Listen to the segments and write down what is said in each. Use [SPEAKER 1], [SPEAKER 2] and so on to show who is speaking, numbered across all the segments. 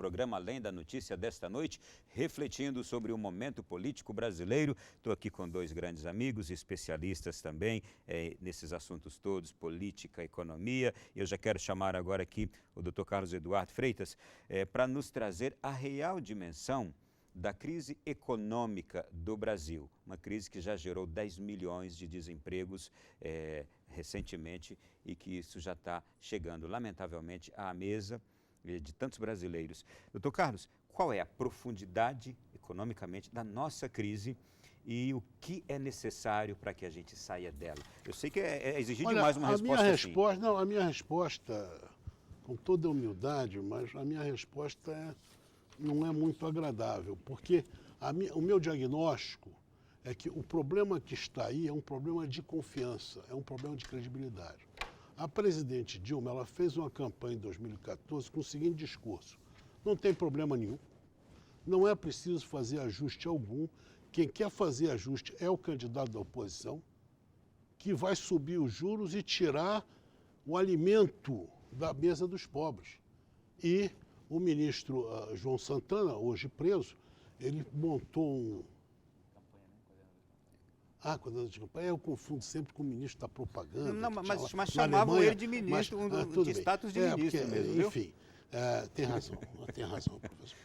[SPEAKER 1] programa Além da Notícia desta noite, refletindo sobre o momento político brasileiro. Estou aqui com dois grandes amigos, especialistas também nesses assuntos todos, política, economia. Eu já quero chamar agora aqui o Dr. Carlos Eduardo Freitas para nos trazer a real dimensão da crise econômica do Brasil, uma crise que já gerou 10 milhões de desempregos recentemente e que isso já está chegando, lamentavelmente, à mesa de tantos brasileiros. Doutor Carlos, qual é a profundidade economicamente da nossa crise e o que é necessário para que a gente saia dela? Eu sei que é exigir demais uma resposta assim.
[SPEAKER 2] A minha resposta, com toda a humildade, mas a minha resposta não é muito agradável, porque o meu diagnóstico é que o problema que está aí é um problema de confiança, é um problema de credibilidade. A presidente Dilma, ela fez uma campanha em 2014 com o seguinte discurso: não tem problema nenhum, não é preciso fazer ajuste algum, quem quer fazer ajuste é o candidato da oposição, que vai subir os juros e tirar o alimento da mesa dos pobres. E o ministro João Santana, hoje preso, ele montou um... coordenador de campanha, eu confundo sempre com o ministro da propaganda.
[SPEAKER 1] Não, mas chamavam ele de ministro, de status de ministro
[SPEAKER 2] porque,
[SPEAKER 1] mesmo, viu?
[SPEAKER 2] Enfim, tem razão, professor.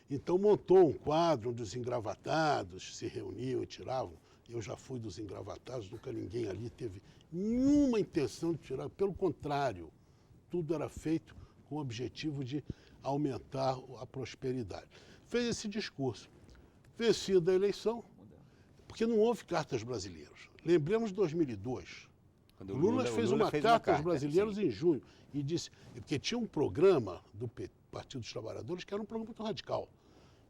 [SPEAKER 2] Então montou um quadro onde os engravatados se reuniam e tiravam. Eu já fui dos engravatados, nunca ninguém ali teve nenhuma intenção de tirar, pelo contrário, tudo era feito com o objetivo de aumentar a prosperidade. Fez esse discurso. Vencida a eleição, porque não houve cartas brasileiras. Lembremos de 2002. Quando Lula fez uma carta aos brasileiros em junho e disse, porque tinha um programa do Partido dos Trabalhadores que era um programa muito radical.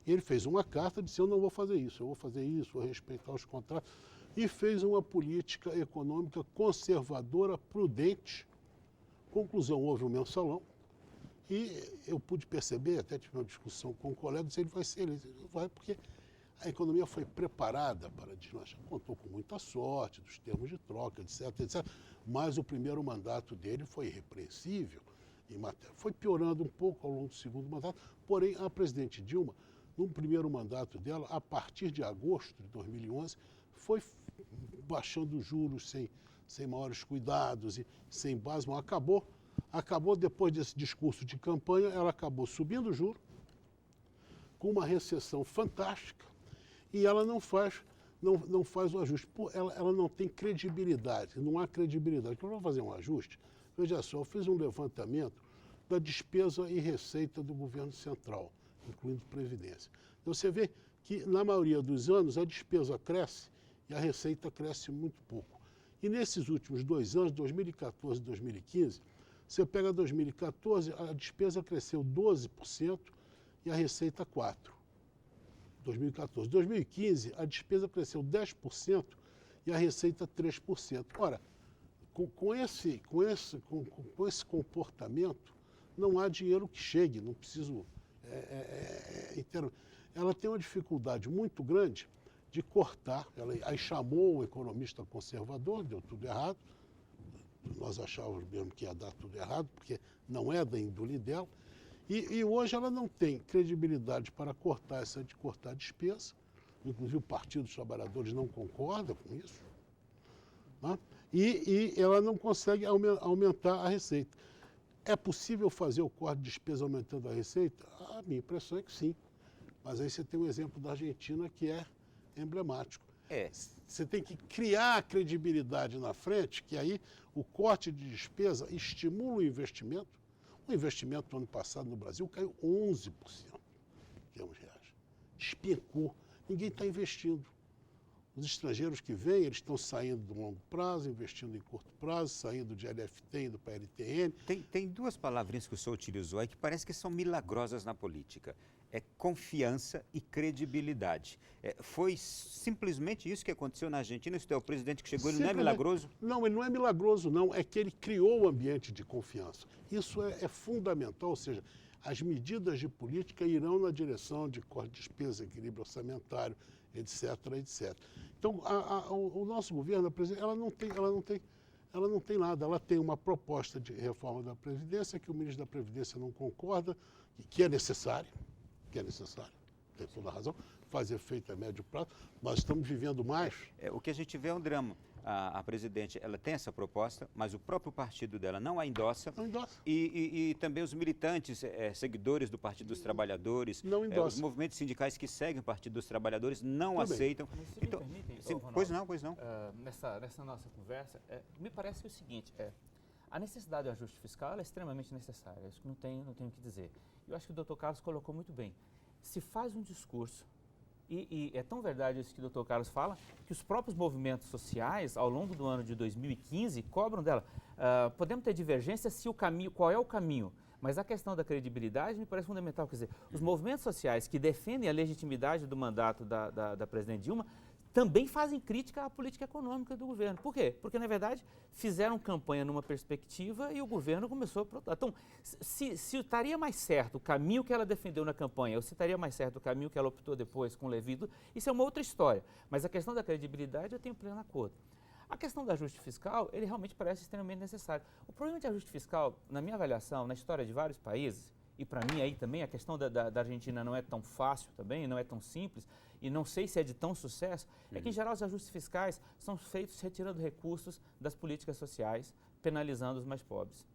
[SPEAKER 2] E ele fez uma carta e disse, eu não vou fazer isso, eu vou fazer isso, vou respeitar os contratos. E fez uma política econômica conservadora, prudente. Conclusão, houve um mensalão. E eu pude perceber, até tive uma discussão com um colega, disse, ele vai ser eleito. Ele vai, porque a economia foi preparada para deslanchar. Contou com muita sorte, dos termos de troca, etc, etc. Mas o primeiro mandato dele foi irrepreensível em matéria. Foi piorando um pouco ao longo do segundo mandato, porém a presidente Dilma, no primeiro mandato dela, a partir de agosto de 2011, foi baixando os juros sem maiores cuidados e sem base. Acabou depois desse discurso de campanha, ela acabou subindo o juro, com uma recessão fantástica, e ela não faz o ajuste. Ela não tem credibilidade, não há credibilidade. Quando eu vou fazer um ajuste, veja só, eu fiz um levantamento da despesa e receita do governo central, incluindo Previdência. Então você vê que, na maioria dos anos, a despesa cresce e a receita cresce muito pouco. E nesses últimos 2 anos, 2014 e 2015, você pega 2014, a despesa cresceu 12% e a receita 4%. 2014. 2015, a despesa cresceu 10% e a receita 3%. Ora, com esse comportamento, não há dinheiro que chegue, não preciso... Ela tem uma dificuldade muito grande de cortar. Ela aí chamou o economista conservador, deu tudo errado. Nós achávamos mesmo que ia dar tudo errado, porque não é da índole dela. E hoje ela não tem credibilidade para cortar a despesa. Inclusive o Partido dos Trabalhadores não concorda com isso. Né? E ela não consegue aumentar a receita. É possível fazer o corte de despesa aumentando a receita? A minha impressão é que sim. Mas aí você tem um exemplo da Argentina que é emblemático. Você tem que criar a credibilidade na frente, que aí o corte de despesa estimula o investimento. O investimento no ano passado no Brasil caiu 11% em termos reais. Despencou. Ninguém está investindo. Os estrangeiros que vêm, eles estão saindo do longo prazo, investindo em curto prazo, saindo de LFT, indo para LTN.
[SPEAKER 1] Tem duas palavrinhas que o senhor utilizou aí que parece que são milagrosas na política. É confiança e credibilidade. Foi simplesmente isso que aconteceu na Argentina? Isso é o presidente que chegou, ele não é milagroso?
[SPEAKER 2] Não, ele não é milagroso, não. É que ele criou o ambiente de confiança. Isso é fundamental, ou seja, as medidas de política irão na direção de corte de despesa, equilíbrio orçamentário, etc, etc. Então, o nosso governo, a presidente, ela não tem Ela não tem nada, ela tem uma proposta de reforma da Previdência que o ministro da Previdência não concorda, que é necessário, tem toda a razão, faz efeito a médio prazo, mas estamos vivendo mais.
[SPEAKER 1] O que a gente vê é um drama. A presidente, ela tem essa proposta, mas o próprio partido dela não a endossa.
[SPEAKER 2] Não endossa.
[SPEAKER 1] E também os militantes, seguidores do Partido dos Trabalhadores,
[SPEAKER 2] não
[SPEAKER 1] os movimentos sindicais que seguem o Partido dos Trabalhadores não aceitam.
[SPEAKER 3] Mas se me permitem, Ronaldo,
[SPEAKER 1] pois não.
[SPEAKER 3] Nessa nossa conversa, me parece que o seguinte, a necessidade do ajuste fiscal ela é extremamente necessária, isso não tenho o que dizer. Eu acho que o Dr. Carlos colocou muito bem. Se faz um discurso, e é tão verdade isso que o Dr. Carlos fala, que os próprios movimentos sociais, ao longo do ano de 2015, cobram dela. Podemos ter divergência se qual é o caminho, mas a questão da credibilidade me parece fundamental. Quer dizer, os movimentos sociais que defendem a legitimidade do mandato da presidente Dilma também fazem crítica à política econômica do governo. Por quê? Porque, na verdade, fizeram campanha numa perspectiva e o governo começou a protar. Então, se estaria mais certo o caminho que ela defendeu na campanha, ou se estaria mais certo o caminho que ela optou depois com o Levido, isso é uma outra história. Mas a questão da credibilidade eu tenho pleno acordo. A questão do ajuste fiscal, ele realmente parece extremamente necessário. O problema de ajuste fiscal, na minha avaliação, na história de vários países, e para mim aí também a questão da Argentina não é tão fácil também, não é tão simples, e não sei se é de tão sucesso, é que em geral os ajustes fiscais são feitos retirando recursos das políticas sociais, penalizando os mais pobres.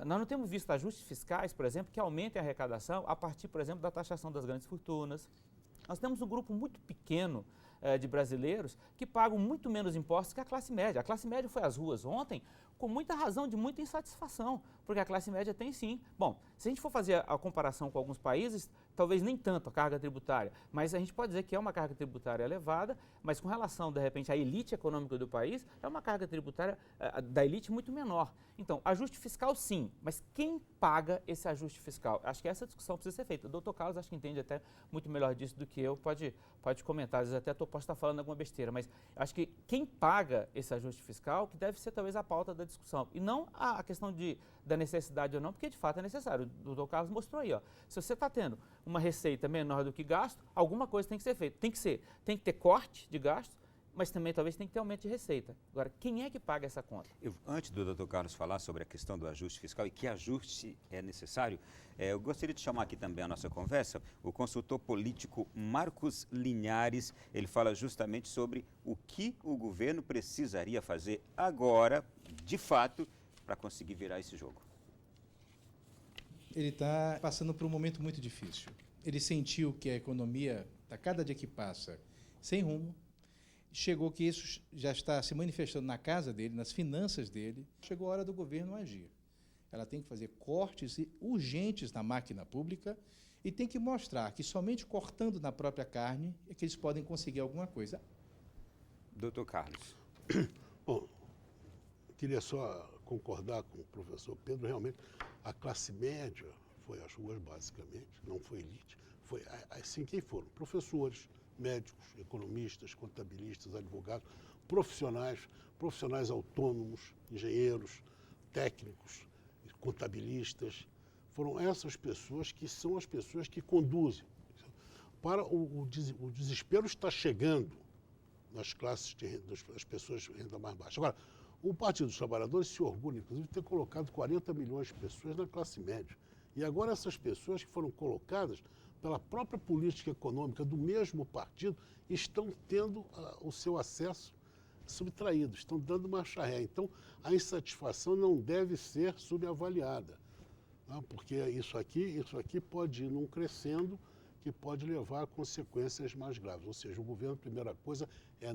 [SPEAKER 3] Nós não temos visto ajustes fiscais, por exemplo, que aumentem a arrecadação a partir, por exemplo, da taxação das grandes fortunas. Nós temos um grupo muito pequeno de brasileiros que pagam muito menos impostos que a classe média. A classe média foi às ruas ontem com muita razão, de muita insatisfação, porque a classe média tem sim. Bom, se a gente for fazer a comparação com alguns países, talvez nem tanto a carga tributária, mas a gente pode dizer que é uma carga tributária elevada, mas com relação, de repente, à elite econômica do país, é uma carga tributária da elite muito menor. Então, ajuste fiscal sim, mas quem paga esse ajuste fiscal? Acho que essa discussão precisa ser feita. O doutor Carlos acho que entende até muito melhor disso do que eu, pode comentar, às vezes até posso estar falando alguma besteira, mas acho que quem paga esse ajuste fiscal que deve ser talvez a pauta da discussão, e não a questão da necessidade ou não, porque de fato é necessário. O doutor Carlos mostrou aí, se você está tendo uma receita menor do que gasto, alguma coisa tem que ser feita. Tem que ter corte de gastos, mas também talvez tem que ter aumento de receita. Agora, quem é que paga essa conta?
[SPEAKER 1] Antes do doutor Carlos falar sobre a questão do ajuste fiscal e que ajuste é necessário, eu gostaria de chamar aqui também a nossa conversa o consultor político Marcos Linhares. Ele fala justamente sobre o que o governo precisaria fazer agora, de fato, para conseguir virar esse jogo.
[SPEAKER 4] Ele está passando por um momento muito difícil. Ele sentiu que a economia, a cada dia que passa, sem rumo. Chegou que isso já está se manifestando na casa dele, nas finanças dele. Chegou a hora do governo agir. Ela tem que fazer cortes urgentes na máquina pública e tem que mostrar que somente cortando na própria carne é que eles podem conseguir alguma coisa.
[SPEAKER 1] Doutor Carlos.
[SPEAKER 2] Bom, queria só concordar com o professor Pedro. Realmente, a classe média foi às ruas, basicamente, não foi elite. Foi assim quem foram? Professores, médicos, economistas, contabilistas, advogados, profissionais autônomos, engenheiros, técnicos, contabilistas. Foram essas pessoas que são as pessoas que conduzem. O desespero está chegando nas classes das pessoas de renda mais baixa. Agora, o Partido dos Trabalhadores se orgulha, inclusive, de ter colocado 40 milhões de pessoas na classe média. E agora essas pessoas que foram colocadas pela própria política econômica do mesmo partido, estão tendo o seu acesso subtraído, estão dando marcha ré. Então, a insatisfação não deve ser subavaliada, porque isso aqui pode ir num crescendo que pode levar a consequências mais graves. Ou seja, o governo, a primeira coisa, é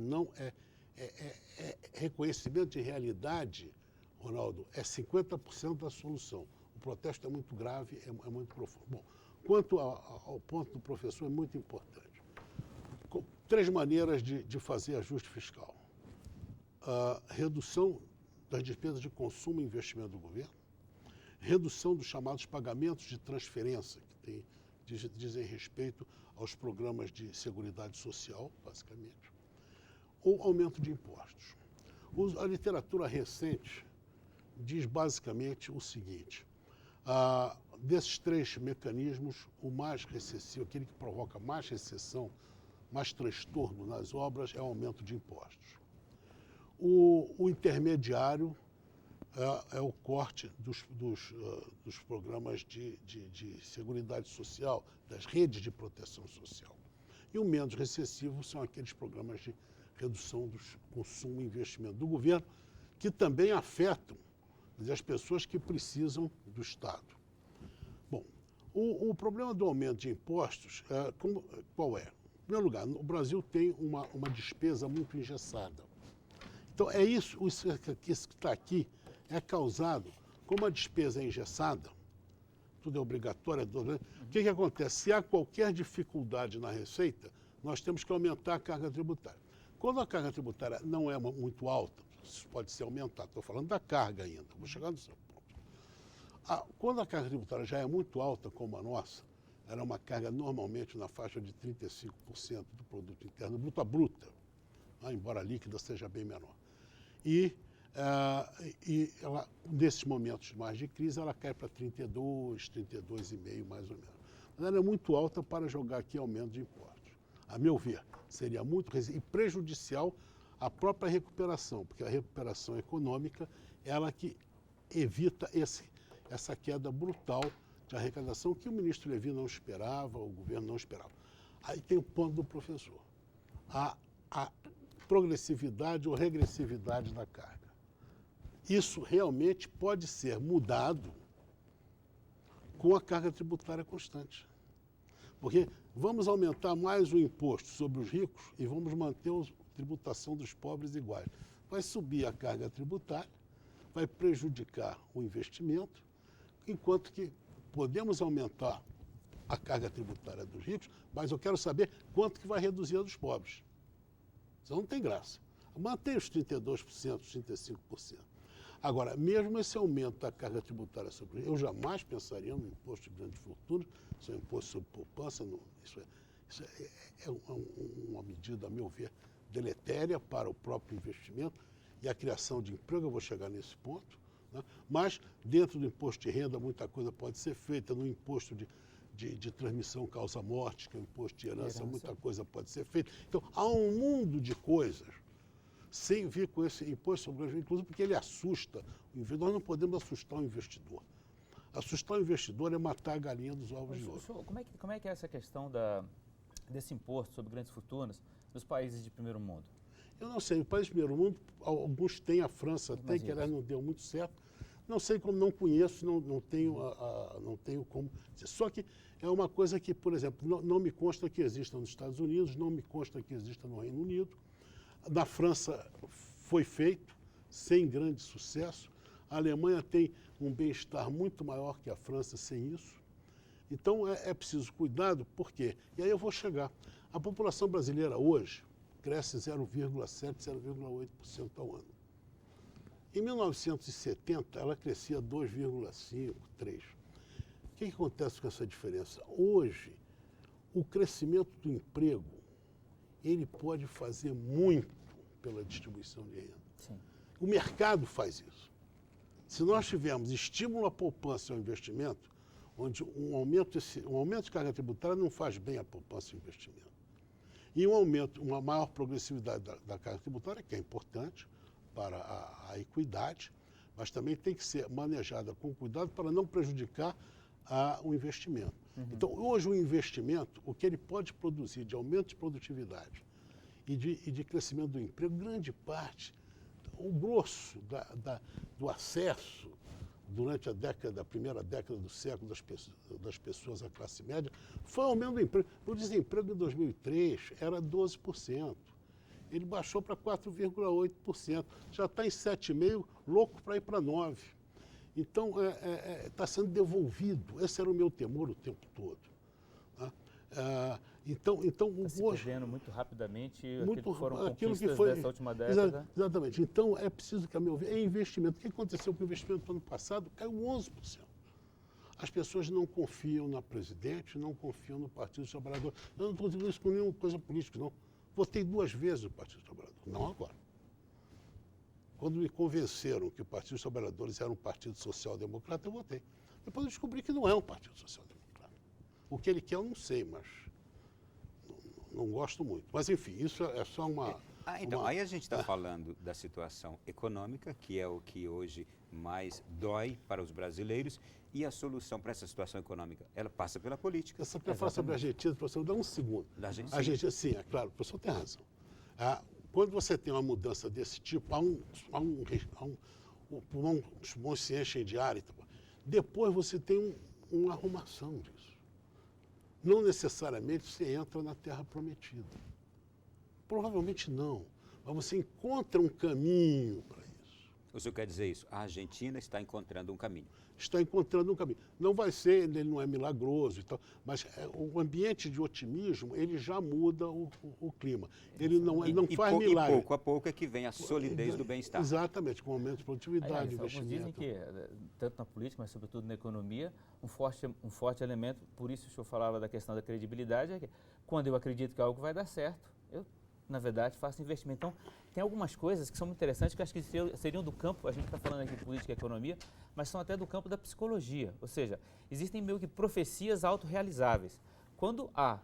[SPEAKER 2] reconhecimento de realidade, Ronaldo, é 50% da solução. O protesto é muito grave, é muito profundo. Bom, quanto ao ponto do professor, é muito importante. 3 maneiras de fazer ajuste fiscal. Redução das despesas de consumo e investimento do governo, redução dos chamados pagamentos de transferência, que dizem respeito aos programas de seguridade social, basicamente, ou aumento de impostos. A literatura recente diz basicamente o seguinte: desses 3 mecanismos, o mais recessivo, aquele que provoca mais recessão, mais transtorno nas obras, é o aumento de impostos. O intermediário é o corte dos programas de seguridade social, das redes de proteção social. E o menos recessivo são aqueles programas de redução do consumo e investimento do governo, que também afetam as pessoas que precisam do Estado. Bom, o problema do aumento de impostos, qual é? Em primeiro lugar, o Brasil tem uma despesa muito engessada. Então, isso que está aqui é causado, como a despesa é engessada, tudo é obrigatório, o que acontece? Se há qualquer dificuldade na receita, nós temos que aumentar a carga tributária. Quando a carga tributária não é muito alta, isso pode ser aumentado, estou falando da carga ainda, vou chegar no seu ponto. Quando a carga tributária já é muito alta, como a nossa, era uma carga normalmente na faixa de 35% do produto interno bruto, a bruta, embora a líquida seja bem menor. E ela, nesses momentos mais de crise, ela cai para 32,5% mais ou menos. Mas ela é muito alta para jogar aqui aumento de impostos. A meu ver, seria muito e prejudicial à própria recuperação, porque a recuperação econômica é ela que evita essa queda brutal de arrecadação que o ministro Levi não esperava, o governo não esperava. Aí tem o ponto do professor. A progressividade ou regressividade da carga. Isso realmente pode ser mudado com a carga tributária constante. Porque vamos aumentar mais o imposto sobre os ricos e vamos manter a tributação dos pobres iguais. Vai subir a carga tributária, vai prejudicar o investimento, enquanto que podemos aumentar a carga tributária dos ricos, mas eu quero saber quanto que vai reduzir a dos pobres. Isso não tem graça. Mantém os 32%, os 35%. Agora, mesmo esse aumento da carga tributária sobre eu jamais pensaria no imposto de grande fortuna, isso é um imposto sobre poupança, isso é uma medida, a meu ver, deletéria para o próprio investimento e a criação de emprego, eu vou chegar nesse ponto, né? Mas dentro do imposto de renda muita coisa pode ser feita, no imposto de transmissão causa-morte, que é o imposto de herança, muita coisa pode ser feita. Então, há um mundo de coisas sem vir com esse imposto sobre o inclusive porque ele assusta o investidor. Nós não podemos assustar o investidor. Assustar o investidor é matar a galinha dos ovos de ouro.
[SPEAKER 3] Como é que é essa questão desse imposto sobre grandes fortunas nos países de primeiro mundo?
[SPEAKER 2] Eu não sei. Os países de primeiro mundo, alguns têm, a França tem, que aliás não deu muito certo. Não sei como, não conheço, não tenho como dizer. Só que é uma coisa que, por exemplo, não me consta que exista nos Estados Unidos, não me consta que exista no Reino Unido. Na França foi feito, sem grande sucesso. A Alemanha tem um bem-estar muito maior que a França sem isso. Então é preciso cuidado, por quê? E aí eu vou chegar. A população brasileira hoje cresce 0,7%, 0,8% ao ano. Em 1970, ela crescia 2,5%, 3%. O que acontece com essa diferença? Hoje, o crescimento do emprego, ele pode fazer muito pela distribuição de renda.
[SPEAKER 3] Sim.
[SPEAKER 2] O mercado faz isso. Se nós tivermos estímulo à poupança e ao investimento, onde um aumento de carga tributária não faz bem à poupança e ao investimento. E uma maior progressividade da carga tributária, que é importante para a equidade, mas também tem que ser manejada com cuidado para não prejudicar o investimento. Então, hoje o investimento, o que ele pode produzir de aumento de produtividade e de crescimento do emprego, grande parte, o grosso do acesso durante a primeira década do século das pessoas à classe média, foi o aumento do emprego. O desemprego em 2003 era 12%. Ele baixou para 4,8%. Já está em 7,5%, louco para ir para 9%. Então, está sendo devolvido. Esse era o meu temor o tempo todo. Tá? Então
[SPEAKER 3] se
[SPEAKER 2] hoje...
[SPEAKER 3] perdendo muito rapidamente
[SPEAKER 2] muito,
[SPEAKER 3] aquilo que
[SPEAKER 2] foi
[SPEAKER 3] foram dessa última década.
[SPEAKER 2] Exatamente. Então, é preciso que, a meu ver, é investimento. O que aconteceu com o investimento no ano passado? Caiu 11%. As pessoas não confiam na presidente, não confiam no Partido dos Trabalhadores. Eu não estou dizendo isso com nenhuma coisa política, não. Votei 2 vezes no Partido dos Trabalhadores, não agora. Quando me convenceram que o Partido dos Trabalhadores era um partido social-democrata, eu votei. Depois eu descobri que não é um partido social-democrata. O que ele quer eu não sei, mas não gosto muito. Mas, enfim, isso é só uma
[SPEAKER 1] Então, aí a gente está falando da situação econômica, que é o que hoje mais dói para os brasileiros, e a solução para essa situação econômica, ela passa pela política.
[SPEAKER 2] Eu só quero falar sobre a Argentina, professor, dá um segundo.
[SPEAKER 1] Da Argentina.
[SPEAKER 2] A Argentina, sim, é claro, o professor tem razão. Quando você tem uma mudança desse tipo, os pulmões se enchem de ar, depois você tem uma arrumação disso. Não necessariamente você entra na Terra Prometida. Provavelmente não, mas você encontra um caminho para isso.
[SPEAKER 1] O senhor quer dizer isso? A Argentina está encontrando um caminho.
[SPEAKER 2] Está encontrando um caminho. Não vai ser, ele não é milagroso e tal, mas o ambiente de otimismo, ele já muda o clima. Ele não faz milagre.
[SPEAKER 1] E pouco a pouco é que vem a solidez do bem-estar.
[SPEAKER 2] Exatamente, com aumento de produtividade, investimento.
[SPEAKER 3] Alguns dizem que, tanto na política, mas sobretudo na economia, um forte elemento, por isso o senhor falava da questão da credibilidade, é que quando eu acredito que algo vai dar certo, eu, na verdade, faço investimento. Então, tem algumas coisas que são muito interessantes, que eu acho que seriam do campo, a gente está falando aqui de política e economia, mas são até do campo da psicologia. Ou seja, existem meio que profecias autorrealizáveis. Quando há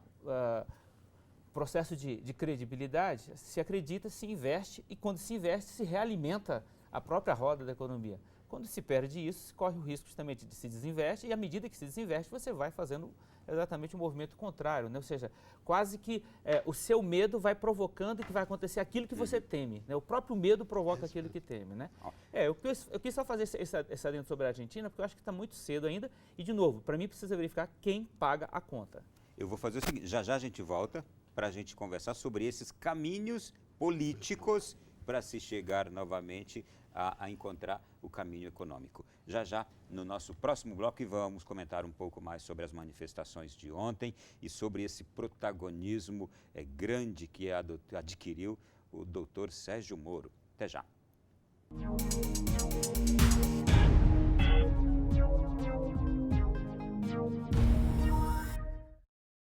[SPEAKER 3] processo de credibilidade, se acredita, se investe, e quando se investe, se realimenta a própria roda da economia. Quando se perde isso, se corre o risco justamente de se desinveste, e à medida que se desinveste, você vai fazendo exatamente o movimento contrário, né? Ou seja, quase que o seu medo vai provocando que vai acontecer aquilo que você teme, né? O próprio medo provoca aquilo que teme, né? Eu quis só fazer esse adendo sobre a Argentina, porque eu acho que está muito cedo ainda, e de novo, para mim precisa verificar quem paga a conta.
[SPEAKER 1] Eu vou fazer o seguinte, já a gente volta para a gente conversar sobre esses caminhos políticos para se chegar novamente a encontrar o caminho econômico. Já, no nosso próximo bloco, vamos comentar um pouco mais sobre as manifestações de ontem e sobre esse protagonismo grande que adquiriu o doutor Sérgio Moro. Até já.